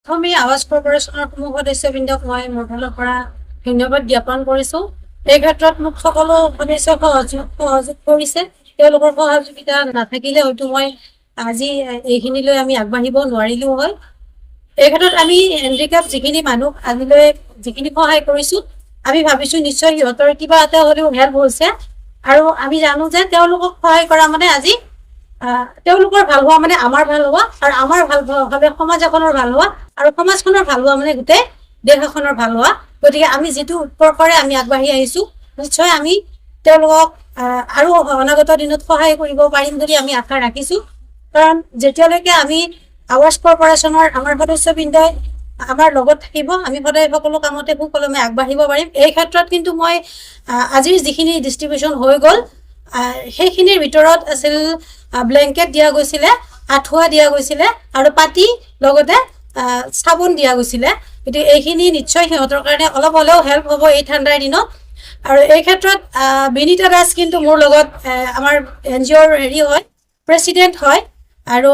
প্ৰথমে আৱাজ কৰ্পোৰেচনৰ সমূহ সদস্যবৃন্দক মই মোৰ ফালৰ পৰা ধন্যবাদ জ্ঞাপন কৰিছো। এই ক্ষেত্ৰত মোক সকলো সদস্যই সহযোগ কৰিছে। তেওঁলোকৰ সহযোগিতা নাথাকিলে হয়তো মই আজি এইখিনিলৈ আমি আগবাঢ়িব নোৱাৰিলো হয়। এই ক্ষেত্ৰত আমি হেণ্ডিক্যাপ যিখিনি মানুহ আজিলৈ যিখিনি সহায় কৰিছো, আমি ভাবিছো নিশ্চয় সিহঁতৰ কিবা এটা হ'লেও হেল্প হৈছে। আৰু আমি জানো যে তেওঁলোকক সহায় কৰা মানে আজি তেওঁলোকৰ ভাল হোৱা মানে আমাৰ ভাল হোৱা, আৰু আমাৰ ভাল হ'লে সমাজ এখনৰ ভাল হোৱা, আৰু সমাজখনৰ ভাল হোৱা মানে গোটেই দেশ এখনৰ ভাল হোৱা। গতিকে আমি যিটো উৎকৰ্ষৰে আমি আগবাঢ়ি আহিছো, নিশ্চয় আমি তেওঁলোকক আৰু অনাগত দিনত সহায় কৰিব পাৰিম বুলি আমি আশা ৰাখিছো। কাৰণ যেতিয়ালৈকে আমি আৱাজ কৰ্পোৰেচনৰ আমাৰ সদস্যবৃন্দই আমাৰ লগত থাকিব, আমি সদায় সকলো কামতে সুকলমে আগবাঢ়িব পাৰিম। এই ক্ষেত্ৰত কিন্তু মই আজিৰ যিখিনি ডিষ্ট্ৰিবিউচন হৈ গ'ল, সেইখিনিৰ ভিতৰত আছিল ব্লেংকেট দিয়া গৈছিলে, আঁঠুৱা দিয়া গৈছিলে, আৰু পাতি লগতে চাবোন দিয়া গৈছিলে। গতিকে এইখিনি নিশ্চয় সিহঁতৰ কাৰণে অলপ হ'লেও হেল্প হ'ব এই ঠাণ্ডাৰ দিনত। আৰু এই ক্ষেত্ৰত বিনীতা দাস কিন্তু মোৰ লগত আমাৰ NGOৰ হেৰি হয়, প্ৰেচিডেণ্ট হয়, আৰু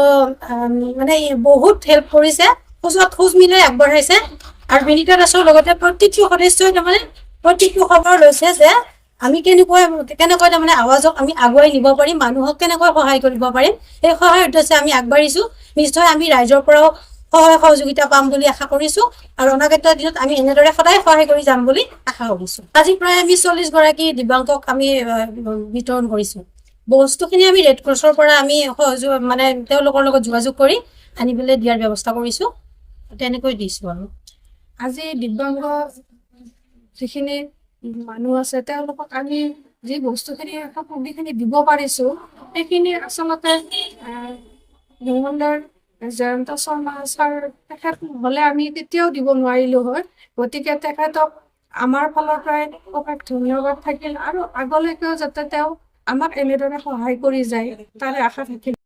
মানে বহুত হেল্প কৰিছে, খোজত খোজ মিলাই আগবঢ়াইছে। আৰু বিনীতা দাসৰ লগতে প্ৰত্যেকটো সদস্যই তাৰমানে প্ৰত্যেকটো খবৰ লৈছে যে আমি কেনেকৈ তাৰমানে আৱাজক আমি আগুৱাই নিব পাৰিম, মানুহক কেনেকৈ সহায় কৰিব পাৰিম। সেই সহায়ৰ উদ্দেশ্যে আমি আগবাঢ়িছো। নিশ্চয় আমি ৰাইজৰ পৰাও সহায় সহযোগিতা পাম বুলি আশা কৰিছো, আৰু অনাগত দিনত আমি এনেদৰে সদায় সহায় কৰি যাম বুলি আশা কৰিছো। আজি প্ৰায় আমি 40 গৰাকী দিব্যাংগক আমি বিতৰণ কৰিছো। বস্তুখিনি আমি ৰেড ক্ৰছৰ পৰা আমি সহযোগ মানে তেওঁলোকৰ লগত যোগাযোগ কৰি আনিবলৈ দিয়াৰ ব্যৱস্থা কৰিছো। তেনেকৈ দিছো। আৰু আজি দিব্যাংগ যিখিনি মানুহ আছে তেওঁলোকক আমি যি বস্তুখিনি সামগ্ৰীখিনি দিব পাৰিছো, সেইখিনি আচলতে মংগলদৈৰ জয়ন্ত শৰ্মা ছাৰ তেখেত নহ'লে আমি কেতিয়াও দিব নোৱাৰিলো হয়। গতিকে তেখেতক আমাৰ ফালৰ পৰাই অশেষ ধন্যবাদ থাকিল, আৰু আগলৈকেও যাতে তেওঁ আমাক এনেদৰে সহায় কৰি যায় তাৰে আশা থাকিল।